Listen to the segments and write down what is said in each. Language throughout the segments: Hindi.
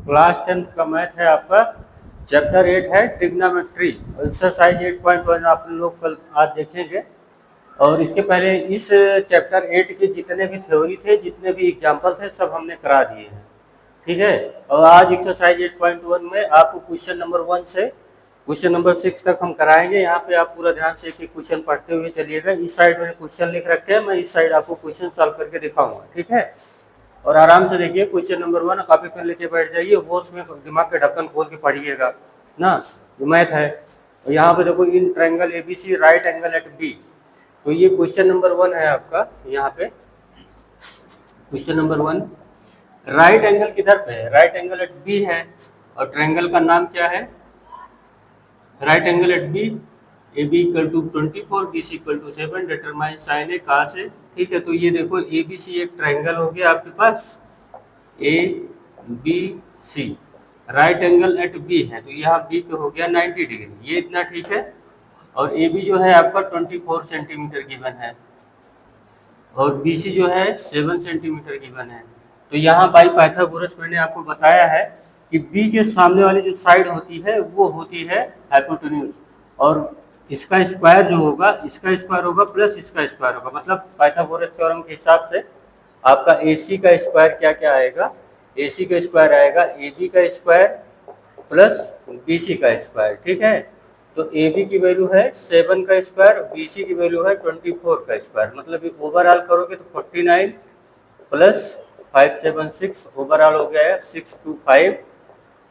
क्लास 10th का मैथ है आपका, चैप्टर 8 है ट्रिग्नोमेट्री, एक्सरसाइज 8.1 आप लोग कल आज देखेंगे। और इसके पहले इस चैप्टर 8 के जितने भी थ्योरी थे, जितने भी एग्जाम्पल थे, सब हमने करा दिए हैं, ठीक है। और आज एक्सरसाइज 8.1 में आपको क्वेश्चन नंबर 1 से क्वेश्चन नंबर 6 तक हम कराएंगे। यहाँ पे आप पूरा ध्यान से एक क्वेश्चन पढ़ते हुए चलिएगा। इस साइड मैंने क्वेश्चन लिख रखे हैं, मैं इस साइड आपको क्वेश्चन सॉल्व करके दिखाऊंगा, ठीक है। और आराम से देखिए क्वेश्चन नंबर 1, कॉपी पेन लेके बैठ जाइए, होश में दिमाग के ढक्कन खोल के पढ़िएगा ना, जो मैथ है। और यहाँ पे देखो, in triangle ABC right angle at B, तो ये क्वेश्चन नंबर 1 है आपका। यहाँ पे क्वेश्चन नंबर 1, राइट एंगल किधर पे है? राइट एंगल एट बी है, और ट्रायंगल का नाम क्या है? Right angle at B, A B equal to 24, B C equal to 7, determine sine A cos A, ठीक है। तो ये देखो ए बी सी एक ट्रायंगल हो गया आपके पास, A B C, right angle at B है, तो यहाँ बी पे हो गया 90 डिग्री, ये इतना ठीक है। और ए बी जो है आपका 24 सेंटीमीटर गिवन है, और बी सी जो है 7 सेंटीमीटर गिवन है। तो यहाँ बाई पाइथागोरस मैंने आपको बताया है कि बी के सामने वाली जो साइड होती है वो होती है हाइपोटेन्यूज, और इसका स्क्वायर जो होगा, इसका स्क्वायर होगा प्लस इसका स्क्वायर होगा, मतलब पाइथागोरस थ्योरम के हिसाब से आपका AC का स्क्वायर क्या क्या आएगा? AC का स्क्वायर आएगा AB का स्क्वायर प्लस BC का स्क्वायर, ठीक है। तो AB की वैल्यू है 7 का स्क्वायर, BC की वैल्यू है 24 का स्क्वायर, मतलब ये ओवरऑल करोगे तो 49 प्लस 576, ओवरऑल हो गया है 625।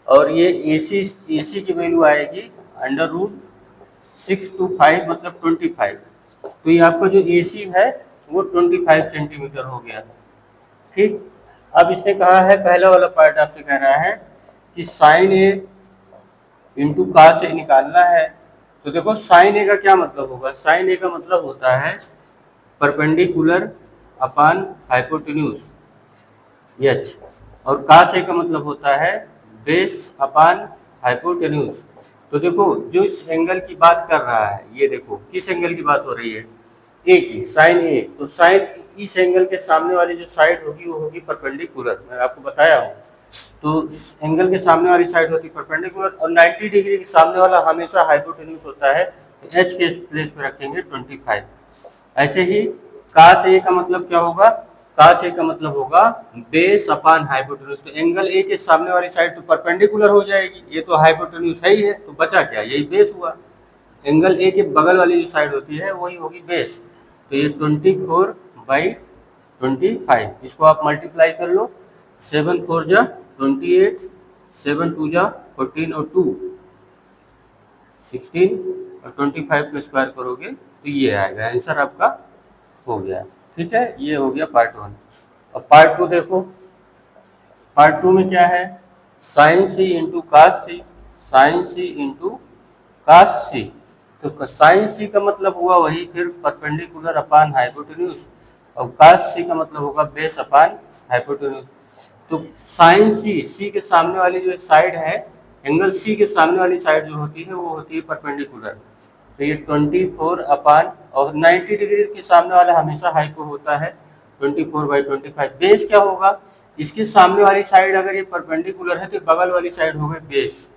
और ये AC की वैल्यू आएगी अंडर रूट 625, मतलब 25। तो ये आपका जो AC है वो 25 सेंटीमीटर हो गया, ठीक। अब इसने कहा है, पहला वाला पार्ट आपसे कह रहा है कि sign A into cos A निकालना है। तो देखो साइन ए का क्या मतलब होगा? साइन ए का मतलब होता है परपेंडिकुलर अपॉन हाइपोटेन्यूज एच, और कॉस ए का मतलब होता है बेस अपॉन हाइपोटेन्यूज। तो देखो जो इस एंगल की बात कर रहा है, ये देखो किस एंगल की बात हो रही है? ए की, साइन ए। तो साइन इस एंगल के सामने वाली जो साइड होगी वो होगी परपेंडिकुलर, मैं आपको बताया हूँ। तो एंगल के सामने वाली साइड होती है परपेंडिकुलर, और 90 डिग्री के सामने वाला हमेशा हाइपोटेन्यूज होता है, तो एच के प्लेस पे रखेंगे 25। ऐसे ही कास ए का मतलब क्या होगा? कास ए का मतलब होगा बेस अपॉन हाइपोटेन्यूज। तो एंगल ए के सामने वाली साइड तो परपेंडिकुलर हो जाएगी, ये तो हाइपोटेन्यूज है ही है, तो बचा क्या? यही बेस हुआ। एंगल ए के बगल वाली जो साइड होती है वही होगी बेस। तो ये 24/25, इसको आप मल्टीप्लाई कर लो, 7 4 जा 28, 7 2 जा 14 और 2 16, और 25 का स्क्वायर करोगे तो ये आएगा आंसर आपका, हो गया, ठीक है। ये हो गया पार्ट 1। और पार्ट 2 देखो, पार्ट 2 में क्या है? साइन सी इंटू कास सी, साइन सी इंटू कास सी। तो साइन सी का मतलब हुआ वही फिर परपेंडिकुलर अपॉन हाइपोटेन्यूज, और कास सी का मतलब होगा बेस अपॉन हाइपोटेन्यूज। तो साइन सी, सी के सामने वाली जो साइड है, एंगल सी के सामने वाली साइड जो होती है वो होती है परपेंडिकुलर। तो ये 24 अपॉन, और 90 डिग्री के सामने वाला हमेशा हाइपो होता है, 24/25। बेस क्या होगा? इसके सामने वाली साइड अगर ये परपेंडिकुलर है तो बगल वाली साइड हो गई बेस,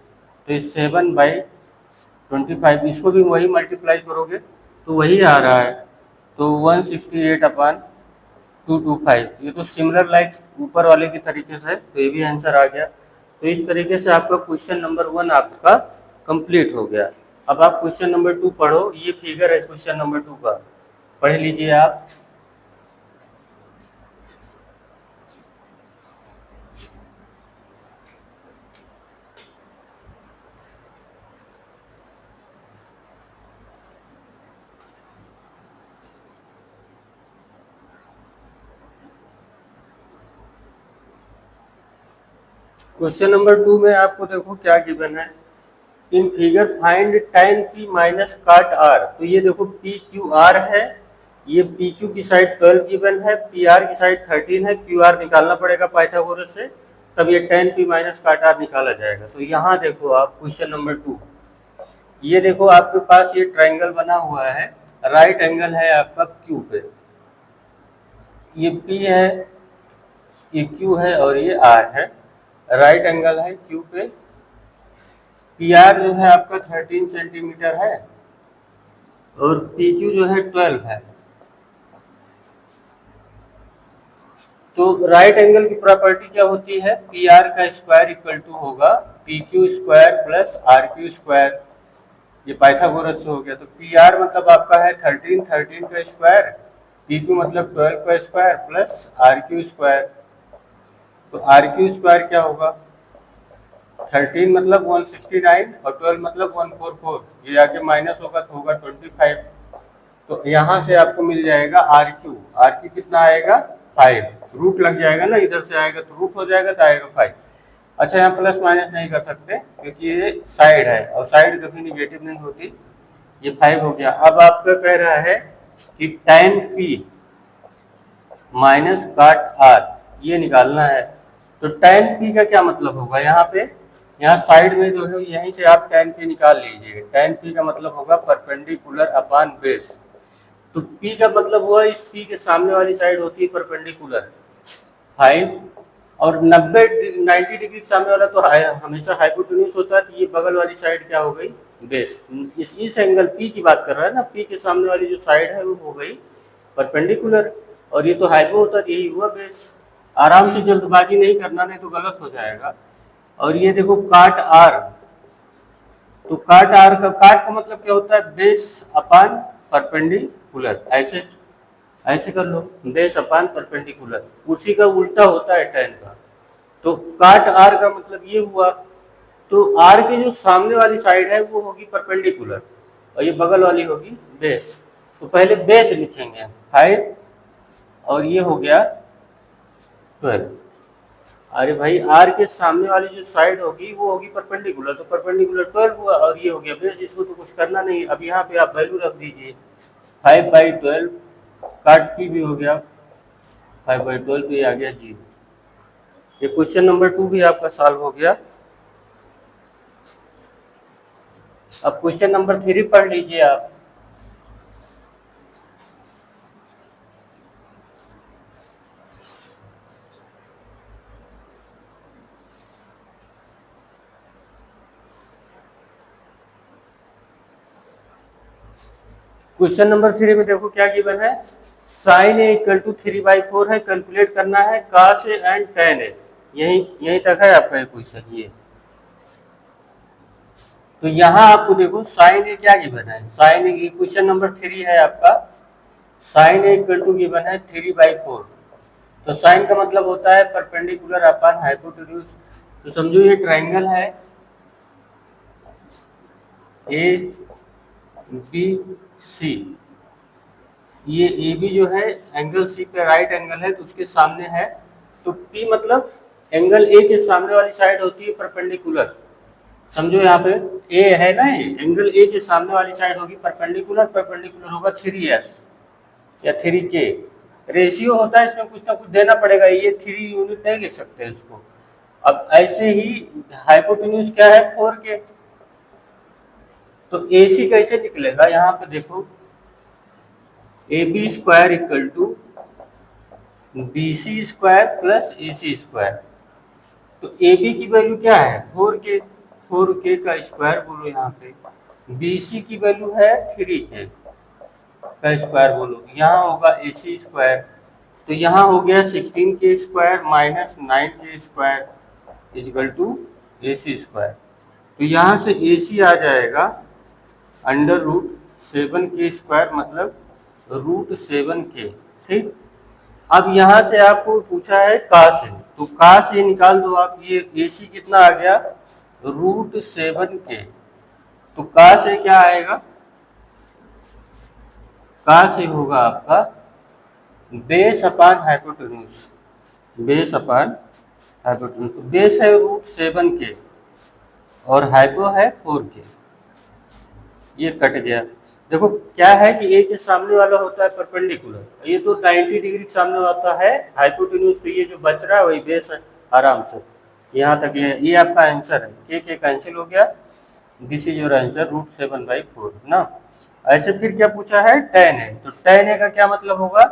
तो ये 7/25, इसको भी वही मल्टीप्लाई करोगे तो वही आ रहा है, तो 168/225। ये तो सिमिलर लाइक ऊपर वाले के तरीके से, तो ये भी आंसर आ गया। तो इस तरीके से आपका क्वेश्चन नंबर 1 आपका कंप्लीट हो गया। अब आप क्वेश्चन नंबर 2 पढ़ो, ये फिगर है क्वेश्चन नंबर 2 का, पढ़ लीजिए आप। क्वेश्चन नंबर 2 में आपको देखो क्या गिवन है, in figure find tan p minus काट r। तो ये देखो पी क्यू आर है, ये पी क्यू की साइड 12 गिवन है, पी आर की साइड 13 है, क्यू आर निकालना पड़ेगा पाइथागोरस से, तब ये tan p माइनस काट r निकाला जाएगा। तो यहाँ देखो आप क्वेश्चन नंबर 2, ये देखो आपके पास ये ट्राइंगल बना हुआ है, राइट एंगल है आपका क्यू पे, ये P है, ये Q है और ये R है। राइट एंगल है क्यू पे, पी आर जो है आपका 13 सेंटीमीटर है और पी क्यू जो है 12 है। तो राइट एंगल की प्रॉपर्टी क्या होती है, पी आर का स्क्वायर इक्वल टू होगा P Q square plus R Q square. ये पाइथागोरस से हो गया। तो पी आर मतलब आपका है 13, 13 का स्क्वायर, पी क्यू मतलब 12 का square plus R Q square. तो आर क्यू स्क्वायर क्या होगा, 13 मतलब 169 और 12 मतलब 144, ये आगे माइनस होगा तो होगा 25। तो यहाँ से आपको मिल जाएगा आर क्यू, आर क्यू कितना आएगा 5, रूट लग जाएगा ना, इधर से आएगा तो रूट हो जाएगा तो आएगा 5। अच्छा यहाँ प्लस माइनस नहीं कर सकते क्योंकि ये साइड है और साइड कभी निगेटिव नहीं होती। ये 5 हो गया। अब आपका कह रहा है कि tan p माइनस काट r ये निकालना है। तो tan p का क्या मतलब होगा, यहाँ पे यहाँ साइड में जो है यहीं से आप tan p निकाल लीजिए। tan p का मतलब होगा परपेंडिकुलर अपॉन बेस। तो p का मतलब हुआ इस p के सामने वाली साइड होती है परपेंडिकुलर 5 और 90 डिग्री के सामने वाला तो हमेशा हाइपोटेन्यूज होता है। तो ये बगल वाली साइड क्या हो गई, बेस। इस एंगल P की बात कर रहा है ना, P के सामने वाली जो साइड है वो हो गई परपेंडिकुलर और ये तो हाइपो होता है, यही हुआ बेस। आराम से जल्दबाजी नहीं करना, नहीं तो गलत हो जाएगा। और ये देखो काट R, तो काट का मतलब क्या होता है, बेस अपान परपेंडिकुलर। ऐसे कर लो, बेस अपान परपेंडिकुलर, उसी का उल्टा होता है tan का। तो काट r का मतलब ये हुआ, तो r के जो सामने वाली साइड है वो होगी परपेंडिकुलर और ये बगल वाली होगी बेस। तो पहले बेस लिखेंगे 5 और ये हो गया 12। अरे भाई r के सामने वाली जो साइड होगी वो होगी परपेंडिकुलर, तो परपेंडिकुलर 12 हुआ और ये हो गया बेस। इसको तो कुछ करना नहीं। अब यहाँ पे आप वैल्यू रख दीजिए 5/12, काट p भी हो गया 5/12 पे आ गया 0। ये क्वेश्चन नंबर 2 भी आपका सॉल्व हो गया। अब क्वेश्चन नंबर 3 पढ़ लीजिए आप। क्वेश्चन नंबर 3 में देखो क्या गिवन है, साइन ए इक्वल टू 3/4 है, कैलकुलेट करना है cos ए एंड tan ए। यहीं तक है आपका क्वेश्चन ये। तो यहाँ आपको देखो साइन ए क्या गिवन है, साइन ए क्वेश्चन नंबर 3 है आपका, sine A equal to given है 3/4। तो साइन का मतलब होता है परपेंडिकुलर अपॉन हाइपोटेन्यूज। तो समझो ये ट्राइंगल है ए बी सी, ये ए बी जो है एंगल सी पे राइट एंगल है तो उसके सामने है। तो पी मतलब एंगल ए के सामने वाली साइड होती है परपेंडिकुलर। समझो यहाँ पे ए है ना, ये एंगल ए के सामने वाली साइड होगी परपेंडिकुलर, परपेंडिकुलर होगा 3s या 3k। रेशियो होता है, इसमें कुछ ना कुछ देना पड़ेगा, ये 3 यूनिट नहीं लिख सकते इसको। अब ऐसे ही हाइपोटेन्यूज क्या है 4k। तो AC कैसे निकलेगा, यहाँ पे देखो AB square equal to BC square plus AC square. तो AB की वैल्यू क्या है 4k, 4k का स्क्वायर बोलो यहाँ पे। BC की वैल्यू है 3k का स्क्वायर बोलो, यहाँ होगा AC स्क्वायर। तो यहाँ हो गया 16k square minus 9k square equal to AC square. तो यहाँ से AC आ जाएगा √7k स्क्वायर मतलब √7k। ठीक। अब यहाँ से आपको पूछा है cos ए, तो cos ए निकाल दो आप। ये AC कितना आ गया √7k। तो cos ए क्या आएगा, cos ए होगा आपका base upon hypotenuse, base upon hypotenuse. तो बेस है √7k और हाइपो है 4k, ये कट गया। देखो क्या है कि ए के सामने वाला होता है परपेंडिकुलर, ये तो 90 डिग्री के सामने होता है हाइपोटेन्यूज। तो ये जो बच रहा है वही बेस है आराम से। यहाँ तक ये आपका आंसर है, के कैंसिल हो गया। दिस इज योर आंसर √7/4 ना। ऐसे फिर क्या पूछा है tan ए, तो tan ए का क्या मतलब होगा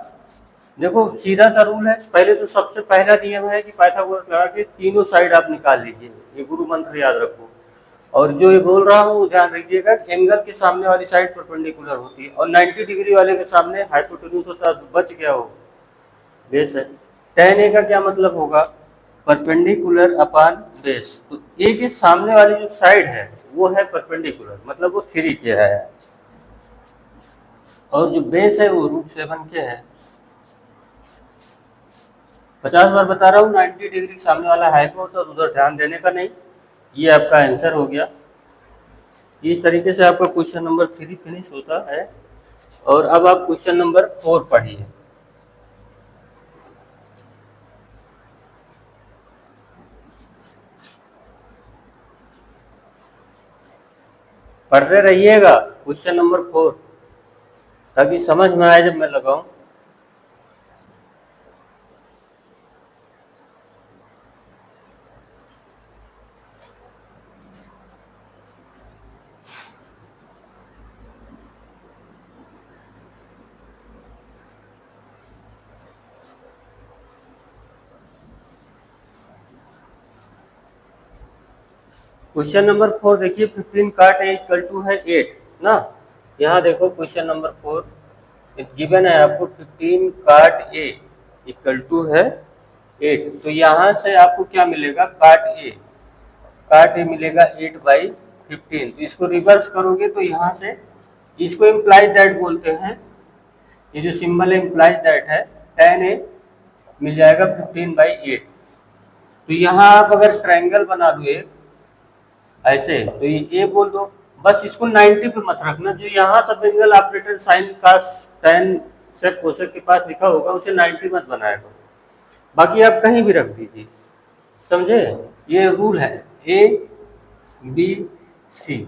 देखो सीधा सा रूल है, पहले तो सबसे पहला नियम है कि पाइथागोरस लगा के तीनों साइड आप निकाल लीजिए, ये गुरु मंत्र याद रखो। और जो ये बोल रहा हूँ ध्यान रखिएगा कि एंगल के सामने वाली साइड परपेंडिकुलर होती है और 90 डिग्री वाले के सामने हाइपोटेन्यूज होता है, तो बच गया वो बेस है। tan a का क्या मतलब होगा, परपेंडिकुलर अपान बेस। तो a के सामने वाली जो साइड है वो है परपेंडिकुलर, मतलब वो 3 के है, और जो बेस है वो √7 के है। 50 बार बता रहा हूँ, 90 डिग्री सामने वाला हाइपो होता है, उधर ध्यान देने का नहीं। ये आपका आंसर हो गया। इस तरीके से आपका क्वेश्चन नंबर 3 फिनिश होता है। और अब आप क्वेश्चन नंबर 4 पढ़िए। पढ़ते रहिएगा क्वेश्चन नंबर 4, ताकि समझ में आए जब मैं लगाऊं। क्वेश्चन नंबर 4 देखिए, 15 काट ए इक्वल टू है 8 ना। यहाँ देखो क्वेश्चन नंबर 4 गिवन है आपको, 15 काट ए इक्वल टू है 8। तो यहाँ से आपको क्या मिलेगा, काट ए मिलेगा 8/15। तो इसको रिवर्स करोगे तो यहाँ से, इसको इम्प्लाइज दैट बोलते हैं, ये जो सिंबल है इम्प्लाइज दैट है, tan ए मिल जाएगा 15/8। तो यहाँ आप अगर ट्रायंगल बना दो एक ऐसे, तो ये ए बोल दो, बस इसको 90 पे मत रखना। जो यहाँ सब एंगल ऑपरेटर साइन कास tan सेक कोसेक के पास लिखा होगा उसे 90 मत बनाया करो, बाकी आप कहीं भी रख दीजिए, समझे। ये रूल है ABC।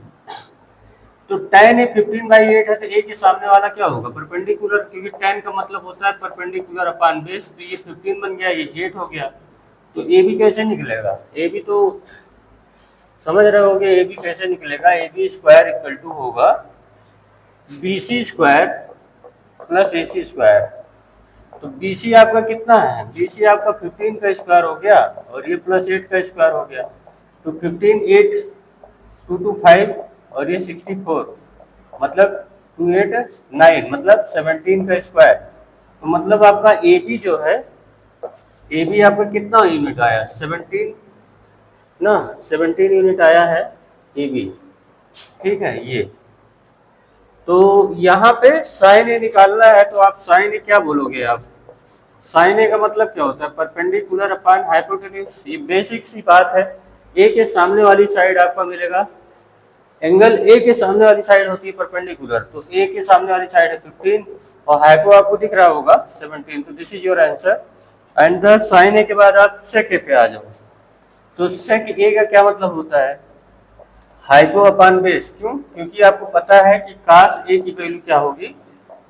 तो tan ए 15/8 है, तो ए के सामने वाला क्या होगा, परपेंडिकुलर, क्योंकि tan का मतलब होता है परपेंडिकुलर अपान बेस। तो ये 15 बन गया, ये 8 हो गया। तो ए भी कैसे निकलेगा, ए भी तो समझ रहे होगे, ए बी कैसे निकलेगा, A B square equal to होगा BC square plus AC square. तो BC आपका कितना है, BC आपका 15 का स्क्वायर हो गया, और ये प्लस 8 का स्क्वायर हो गया। तो 15 8 225 और ये 64, मतलब 289, मतलब 17 का स्क्वायर। तो मतलब आपका AB जो है, AB आपका कितना यूनिट आया, 17 ना, 17 यूनिट आया है AB, ठीक है। ये तो यहाँ पे साइन ए निकालना है, तो आप साइन ए क्या बोलोगे, आप साइन ए का मतलब क्या होता है, परपेंडिकुलर अपान हाइपोटेन्यूज। ये बेसिक सी बात है। ए के सामने वाली साइड आपका मिलेगा, एंगल ए के सामने वाली साइड होती है परपेंडिकुलर, तो ए के सामने वाली साइड है 15 और हाइपो आपको दिख रहा होगा 17। तो this is your answer. And the sine A के बाद आप सेक ए पे आ जाओ। तो सेक ए का क्या मतलब होता है, हाइपो अपान बेस। क्यों, क्योंकि आपको पता है कि कास ए की वैल्यू क्या होगी,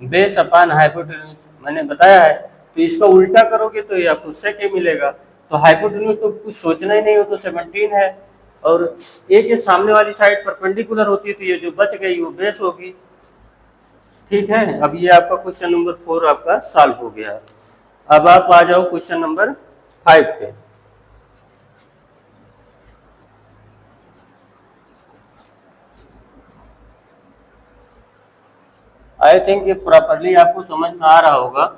बेस अपान हाइपोटेन्यूज, मैंने बताया है। तो इसका उल्टा करोगे तो ये आपको सेक ए मिलेगा। तो हाइपोटेन्यूज तो कुछ सोचना ही नहीं हो, तो 17 है, और ए के सामने वाली साइड परपेंडिकुलर होती है, तो ये जो बच गई वो बेस होगी, ठीक है। अब ये आपका क्वेश्चन नंबर 4 आपका सॉल्व हो गया। अब आप आ जाओ क्वेश्चन नंबर 5 पे। आई थिंक ये प्रॉपरली आपको समझ में आ रहा होगा,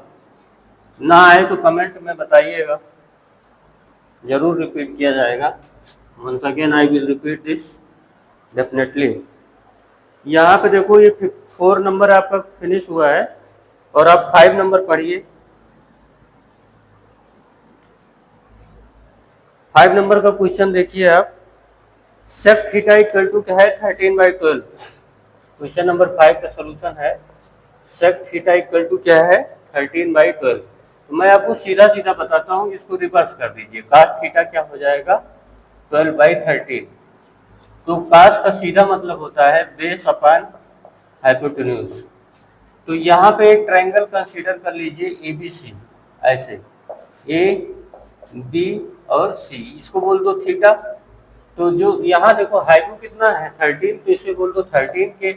ना आए तो कमेंट में बताइएगा, जरूर रिपीट किया जाएगा। Once again I will repeat this definitely. यहाँ पे देखो, ये 4 नंबर आपका फिनिश हुआ है, और आप 5 नंबर पढ़िए। 5 नंबर का क्वेश्चन देखिए आप, सेक थीटा इक्वल टू क्या है, 13/12। क्वेश्चन नंबर 5 का सोल्यूशन है, सेक थीटा इक्वल टू क्या है, 13/12। तो मैं आपको सीधा सीधा बताता हूँ, इसको रिवर्स कर दीजिए, कास थीटा क्या हो जाएगा, 12/13। तो कास का सीधा मतलब होता है बेस अपान हाइपोटेन्यूज। तो यहाँ पे एक ट्रायंगल कंसीडर कर लीजिए ABC, ऐसे AB और C, इसको बोल दो थीटा। तो जो यहाँ देखो हाइपो कितना है 13, तो इसे बोल दो 13 के,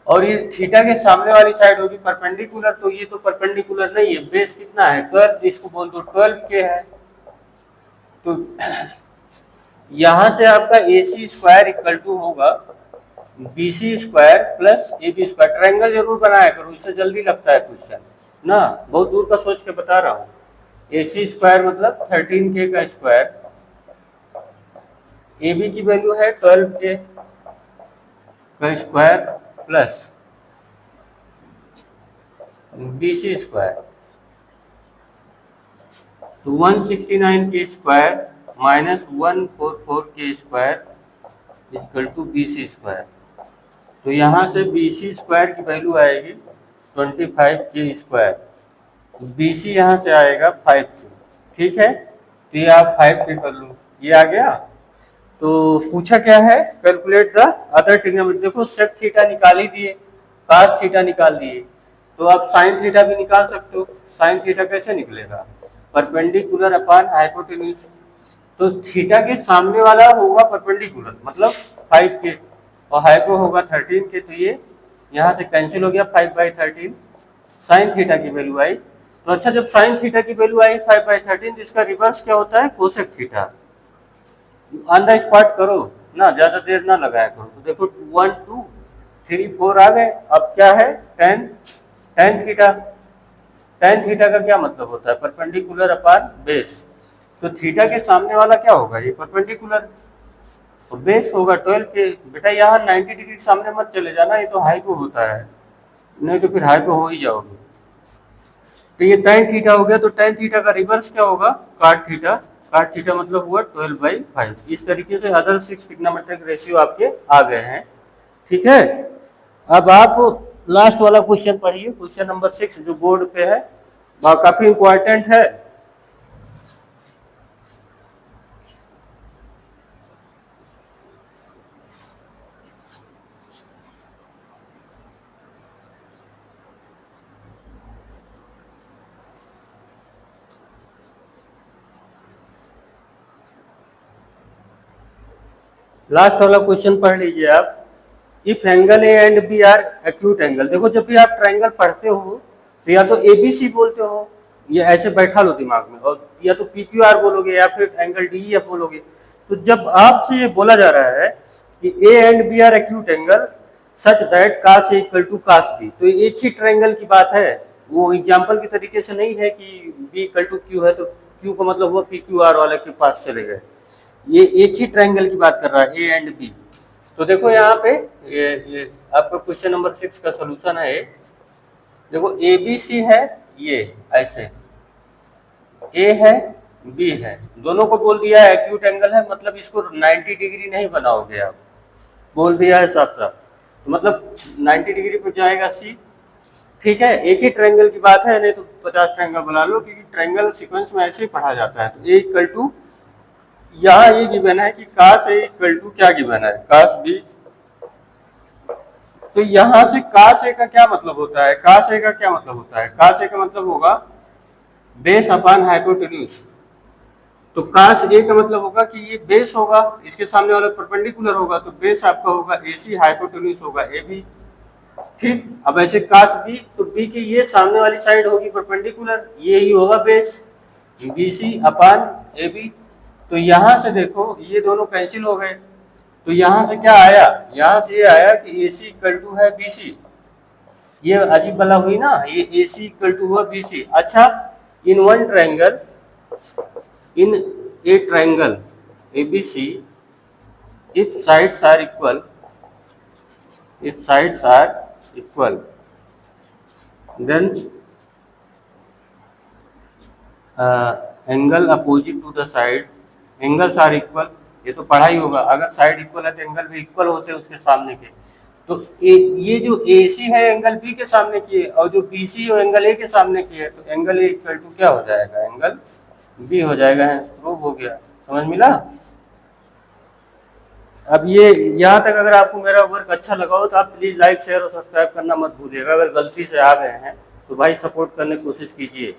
और ये थीटा के सामने वाली साइड होगी परपेंडिकुलर, तो ये तो परपेंडिकुलर नहीं है। बेस कितना है 12, इसको बोल दो 12 के है। तो यहां से आपका AC स्क्वायर इक्वल टू होगा BC square plus AB square. Triangle जरूर बनाया करो, इससे जल्दी लगता है क्वेश्चन ना, बहुत दूर का सोच के बता रहा हूँ। AC स्क्वायर मतलब 13K का स्क्वायर, AB की वैल्यू है 12K का स्क्वायर प्लस BC स्क्वायर, तो 169K square minus 144K square equal to BC square. तो यहाँ से BC स्क्वायर की वैल्यू आएगी 25K स्क्वायर, BC यहाँ से आएगा 5K। ठीक है, तो ये आप 5K कर लो, ये आ गया। तो पूछा क्या है, कैलकुलेट द अदर ट्रिग्नोमेट्री। देखो सेक थीटा निकाल ही दिए, कास थीटा निकाल दिए, तो आप साइन थीटा भी निकाल सकते हो। साइन थीटा कैसे निकलेगा, परपेंडिकुलर अपॉन हाइपोटेन्यूज। तो थीटा के सामने वाला होगा परपेंडिकुलर मतलब 5K और हाइपो होगा 13K, तो ये यहाँ से कैंसिल हो गया 5/13, साइन थीटा की वैल्यू आई। तो अच्छा, जब साइन थीटा की वैल्यू आई 5/13, तो इसका रिवर्स क्या होता है, cosec theta. On the spot करो ना, ज्यादा देर ना लगाया करो। तो देखो 1 2 3 4 आ गए। अब क्या है, टेन थीटा। टेन थीटा का क्या मतलब होता है, परपेंडिकुलर अपॉन बेस। तो थीटा के सामने वाला क्या होगा, ये परपेंडिकुलर, और बेस होगा 12 के। बेटा यहाँ 90 डिग्री सामने मत चले जाना, ये तो हाइपो होता है, नहीं तो फिर हाइपो हो ही जाओगे। तो ये tan थीटा हो गया, तो tan थीटा का रिवर्स क्या होगा, cot थीटा। cot थीटा मतलब हुआ 12/5। इस तरीके से अदर 6 ट्रिग्नोमेट्रिक रेशियो आपके आ गए हैं। ठीक है, अब आप लास्ट वाला क्वेश्चन पढ़िए, क्वेश्चन नंबर 6 जो बोर्ड पे है, काफी इंपॉर्टेंट है। लास्ट वाला क्वेश्चन पढ़ लीजिए आप। If angle A and B are acute angle. देखो जब भी आप ट्रायंगल पढ़ते हो तो या तो ABC बोलते हो, ये ऐसे बैठा लो दिमाग में, और या तो PQR बोलोगे या फिर एंगल DEF बोलोगे। तो जब आपसे ये बोला जा रहा है कि A and B are acute angle such that cos A equal to cos B, तो एक ही ट्रायंगल की बात है, वो एग्जाम्पल की तरीके से नहीं है कि B इक्वल टू क्यू है तो Q का मतलब हुआ PQR वाले के पास चले गए। ये एक ही ट्रायंगल की बात कर रहा है, ए एंड बी। तो देखो यहाँ पे ये आपका क्वेश्चन नंबर 6 का सोल्यूशन है। देखो ABC है, ये ऐसे A है B है, दोनों को बोल दिया है एक्यूट एंगल है, मतलब इसको 90 डिग्री नहीं बनाओगे आप, बोल दिया है साफ साफ, तो मतलब 90 डिग्री पे जाएगा C। ठीक है, एक ही ट्रायंगल की बात है, नहीं तो 50 ट्रायंगल बना लो, क्योंकि ट्रायंगल सीक्वेंस में ऐसे ही पढ़ा जाता है। तो A इक्वल टू, यहाँ ये गिवन है कि कास A इक्वल टू क्या गिवन है, कास B। तो यहाँ से कास ए का क्या मतलब होता है, कास ए का क्या मतलब होता है, कास ए का मतलब होगा बेस अपॉन हाइपोटेन्यूज। तो कास ए का मतलब होगा कि ये बेस होगा, इसके सामने वाला परपेंडिकुलर होगा, तो बेस आपका होगा AC, हाइपोटेन्यूज होगा AB। ठीक, अब ऐसे कास बी, तो बी की ये सामने वाली साइड होगी परपेंडिकुलर, ये ही होगा बेस, BC अपॉन AB। तो यहाँ से देखो ये दोनों कैंसिल हो गए, तो यहाँ से क्या आया, यहाँ से ये आया कि AC इक्वल टू है BC। ये अजीब वाला हुई ना, ये AC इक्वल टू हुआ BC। अच्छा, in one triangle, in a triangle ABC, if sides are equal, if sides are equal then angle opposite to the side, angles are equal. ये तो पढ़ा ही होगा, अगर साइड इक्वल है तो एंगल भी इक्वल होते हैं उसके सामने के। तो ये जो AC है एंगल B के सामने की है, और जो BC है एंगल A के सामने की है, तो एंगल A इक्वल टू क्या हो जाएगा, एंगल B हो जाएगा। प्रूव हो गया, समझ मिला। अब ये यहाँ तक अगर आपको मेरा वर्क अच्छा लगा हो तो आप प्लीज़ लाइक शेयर और सब्सक्राइब करना मत भूलिएगा। अगर गलती से आ गए हैं तो भाई सपोर्ट करने की कोशिश कीजिए।